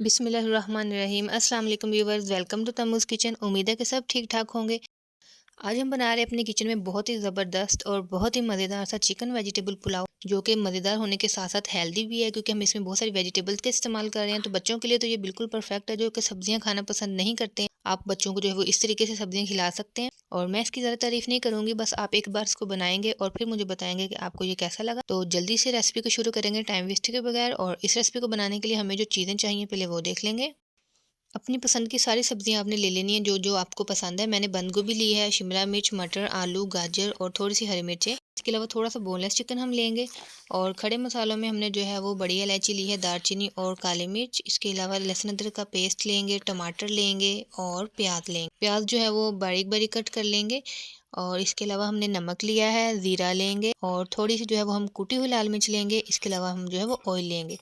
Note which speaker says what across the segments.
Speaker 1: बिस्मिल्लाहिर्रहमानिर्रहीम। अस्सलाम वालेकुम व्यूवर्स, वेलकम टू तम्मूज़ किचन। उम्मीद है कि सब ठीक ठाक होंगे। आज हम बना रहे हैं अपने किचन में बहुत ही ज़बरदस्त और बहुत ही मज़ेदार सा चिकन वेजिटेबल पुलाव, जो कि मज़ेदार होने के साथ साथ हेल्दी भी है, क्योंकि हम इसमें बहुत सारी वेजिटेबल्स का इस्तेमाल कर रहे हैं। तो बच्चों के लिए तो ये बिल्कुल परफेक्ट है, जो कि सब्जियां खाना पसंद नहीं करते हैं। आप बच्चों को जो है वो इस तरीके से सब्जियां खिला सकते हैं। और मैं इसकी ज़्यादा तारीफ नहीं करूंगी, बस आप एक बार इसको बनाएंगे और फिर मुझे बताएंगे कि आपको ये कैसा लगा। तो जल्दी से रेसिपी को शुरू करेंगे टाइम वेस्ट के बगैर। और इस रेसिपी को बनाने के लिए हमें जो चीज़ें चाहिए पहले वो देख लेंगे। अपनी पसंद की सारी सब्जियां आपने ले लेनी है, जो जो आपको पसंद है। मैंने बंद गोभी ली है, शिमला मिर्च, मटर, आलू, गाजर और थोड़ी सी हरी मिर्चें। इसके अलावा थोड़ा सा बोनलेस चिकन हम लेंगे। और खड़े मसालों में हमने जो है वो बड़ी इलायची ली है, दालचीनी और काली मिर्च। इसके अलावा लहसुन अदरक का पेस्ट लेंगे, टमाटर लेंगे और प्याज लेंगे। प्याज जो है वो बारीक बारीक कट कर लेंगे। और इसके अलावा हमने नमक लिया है, ज़ीरा लेंगे और थोड़ी सी जो है वो हम कुटी हुई लाल मिर्च लेंगे। इसके अलावा हम जो है वो ऑयल लेंगे।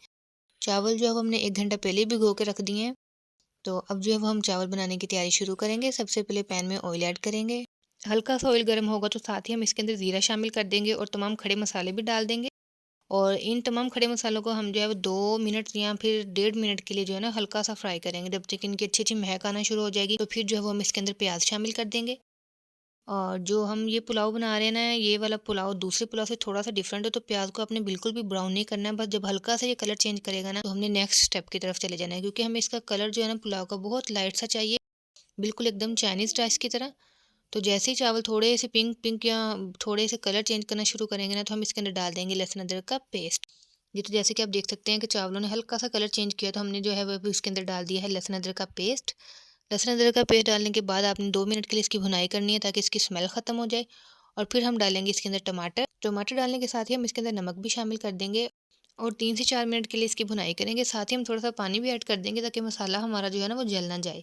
Speaker 1: चावल जो है वो हमने 1 घंटा पहले भिगो के रख दिए हैं। तो अब जो है वो हम चावल बनाने की तैयारी शुरू करेंगे। सबसे पहले पैन में ऑयल ऐड करेंगे। हल्का सा ऑयल गर्म होगा तो साथ ही हम इसके अंदर ज़ीरा शामिल कर देंगे और तमाम खड़े मसाले भी डाल देंगे। और इन तमाम खड़े मसालों को हम जो है वो 2 मिनट या फिर 1.5 मिनट के लिए जो है ना हल्का सा फ्राई करेंगे। जब तक इनकी अच्छी अच्छी महक आना शुरू हो जाएगी, तो फिर जो है वो हम इसके अंदर प्याज शामिल कर देंगे। और जो हम ये पुलाव बना रहे हैं ना, ये वाला पुलाव दूसरे पुलाव से थोड़ा सा डिफरेंट है। तो प्याज को आपने बिल्कुल भी ब्राउन नहीं करना है, बस जब हल्का सा ये कलर चेंज करेगा ना, तो हमने नेक्स्ट स्टेप की तरफ चले जाना है, क्योंकि हमें इसका कलर जो है ना पुलाव का बहुत लाइट सा चाहिए, बिल्कुल एकदम चाइनीज़ राइस की तरह। तो जैसे ही चावल थोड़े से पिंक पिंक या थोड़े से कलर चेंज करना शुरू करेंगे ना, तो हम इसके अंदर डाल देंगे लहसुन अदरक का पेस्ट। ये तो जैसे कि आप देख सकते हैं कि चावलों ने हल्का सा कलर चेंज किया, तो हमने जो है वो इसके अंदर डाल दिया है लहसुन अदरक का पेस्ट। लहसुन अदरक का पेस्ट डालने के बाद आपने 2 मिनट के लिए इसकी भुनाई करनी है, ताकि इसकी स्मेल ख़त्म हो जाए। और फिर हम डालेंगे इसके अंदर टमाटर। टमाटर डालने के साथ ही हम इसके अंदर नमक भी शामिल कर देंगे। और 3 से 4 मिनट के लिए इसकी भुनाई करेंगे। साथ ही हम थोड़ा सा पानी भी ऐड कर देंगे, ताकि मसाला हमारा जो है ना वो जल ना जाए।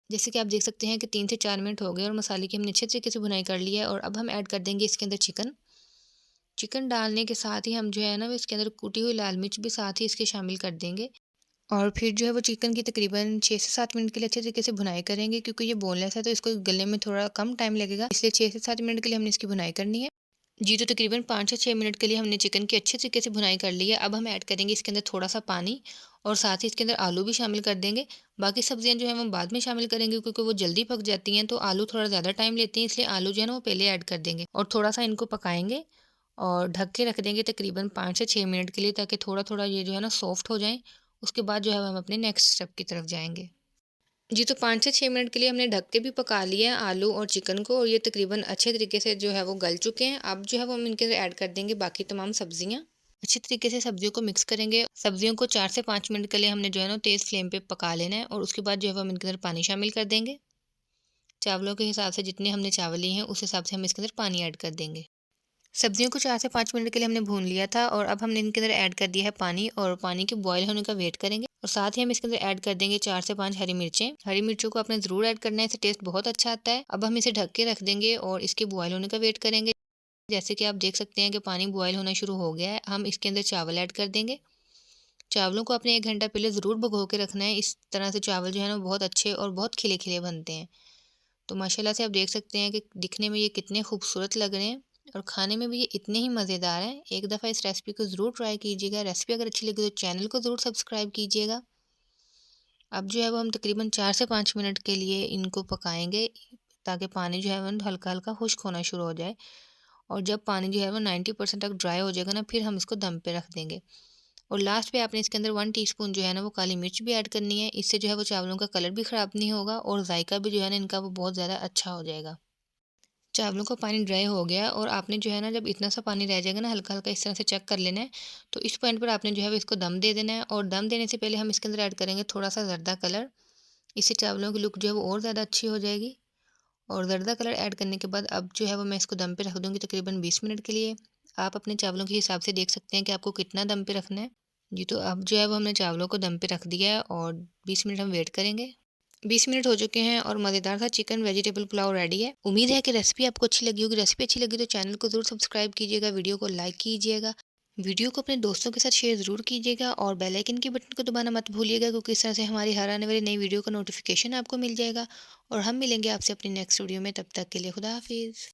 Speaker 1: जैसे कि आप देख सकते हैं कि 3 से 4 मिनट हो गए और मसाले की हमने अच्छे तरीके से भुनाई कर ली है। और अब हम ऐड कर देंगे इसके अंदर चिकन। चिकन डालने के साथ ही हम जो है ना वो इसके अंदर कूटी हुई लाल मिर्च भी साथ ही इसके शामिल कर देंगे। और फिर जो है वो चिकन की तकरीबन 6 से 7 मिनट के लिए अच्छे तरीके से भुनाई करेंगे, क्योंकि ये बोनलेस है तो इसको गलने में थोड़ा कम टाइम लगेगा, इसलिए 6 से 7 मिनट के लिए हमने इसकी भुनाई करनी है। जी, तो तकरीबन 5 से 6 मिनट के लिए हमने चिकन की अच्छे तरीके से भुनाई कर ली है। अब हम ऐड करेंगे इसके अंदर थोड़ा सा पानी और साथ ही इसके अंदर आलू भी शामिल कर देंगे। बाकी सब्जियां जो है हम बाद में शामिल करेंगे, क्योंकि वो जल्दी पक जाती हैं, तो आलू थोड़ा ज़्यादा टाइम लेते हैं, इसलिए आलू जो है ना वो पहले ऐड कर देंगे और थोड़ा सा इनको पकाएंगे। और ढक के रख देंगे तकरीबन 5 से 6 मिनट के लिए, ताकि थोड़ा थोड़ा ये जो है ना सॉफ्ट हो जाए। उसके बाद जो है हम अपने नेक्स्ट स्टेप की तरफ जाएंगे। जी, तो 5 से 6 मिनट के लिए हमने ढक के भी पका लिया है आलू और चिकन को, और ये तकरीबन अच्छे तरीके से जो है वो गल चुके हैं। अब जो है वो हम इनके अंदर ऐड कर देंगे बाकी तमाम सब्जियां। अच्छी तरीके से सब्जियों को मिक्स करेंगे। सब्जियों को 4 से 5 मिनट के लिए हमने जो है ना तेज़ फ्लेम पे पका लेना है। और उसके बाद जो है वो हम इनके अंदर पानी शामिल कर देंगे। चावलों के हिसाब से जितने हमने चावल लिए हैं उस हिसाब से हम इसके अंदर पानी ऐड कर देंगे। सब्जियों को 4 से 5 मिनट के लिए हमने भून लिया था, और अब हमने इनके अंदर ऐड कर दिया है पानी, और पानी के बॉयल होने का वेट करेंगे। और साथ ही हम इसके अंदर ऐड कर देंगे 4 से 5 हरी मिर्चें। हरी मिर्चों को आपने ज़रूर ऐड करना है, इससे टेस्ट बहुत अच्छा आता है। अब हम इसे ढक के रख देंगे और इसके बॉयल होने का वेट करेंगे। जैसे कि आप देख सकते हैं कि पानी बॉयल होना शुरू हो गया है। हम इसके अंदर चावल ऐड कर देंगे। चावलों को आपने 1 घंटा पहले ज़रूर भिगो के रखना है। इस तरह से चावल जो है ना बहुत अच्छे और बहुत खिले खिले बनते हैं। तो माशाल्लाह से आप देख सकते हैं कि दिखने में ये कितने खूबसूरत लग रहे हैं, और खाने में भी ये इतने ही मज़ेदार हैं। एक दफ़ा इस रेसिपी को ज़रूर ट्राई कीजिएगा। रेसिपी अगर अच्छी लगी तो चैनल को ज़रूर सब्सक्राइब कीजिएगा। अब जो है वो हम तकरीबन 4 से 5 मिनट के लिए इनको पकाएंगे, ताकि पानी जो है वो हल्का हल्का खुश्क होना शुरू हो जाए। और जब पानी जो है वो 90% तक ड्राई हो जाएगा ना, फिर हम इसको दम पे रख देंगे। और लास्ट पे आपने इसके अंदर 1 टीस्पून जो है ना वो काली मिर्च भी ऐड करनी है। इससे जो है वो चावलों का कलर भी ख़राब नहीं होगा, और जायका भी जो है ना इनका वो बहुत ज़्यादा अच्छा हो जाएगा। चावलों का पानी ड्राई हो गया, और आपने जो है ना जब इतना सा पानी रह जाएगा ना, हल्का हल्का इस तरह से चेक कर लेना है। तो इस पॉइंट पर आपने जो है वो इसको दम दे देना है। और दम देने से पहले हम इसके अंदर ऐड करेंगे थोड़ा सा ज़र्दा कलर। इससे चावलों की लुक जो है वो और ज़्यादा अच्छी हो जाएगी। और ज़र्दा कलर ऐड करने के बाद अब जो है वो मैं इसको दम पे रख दूँगी तकरीबन 20 मिनट के लिए। आप अपने चावलों के हिसाब से देख सकते हैं कि आपको कितना दम पे रखना है। जी, तो अब जो है वो हमने चावलों को दम पे रख दिया है, और 20 मिनट हम वेट करेंगे। 20 मिनट हो चुके हैं और मज़ेदार सा चिकन वेजिटेबल पुलाव रेडी है। उम्मीद है कि रेसिपी आपको अच्छी लगी होगी। रेसिपी अच्छी लगी तो चैनल को ज़रूर सब्सक्राइब कीजिएगा, वीडियो को लाइक कीजिएगा, वीडियो को अपने दोस्तों के साथ शेयर ज़रूर कीजिएगा, और बेल आइकन के बटन को दबाना मत भूलिएगा, क्योंकि इस तरह से हमारी हर आने वाली नई वीडियो का नोटिफिकेशन आपको मिल जाएगा। और हम मिलेंगे आपसे अपनी नेक्स्ट वीडियो में। तब तक के लिए खुदा हाफिज़।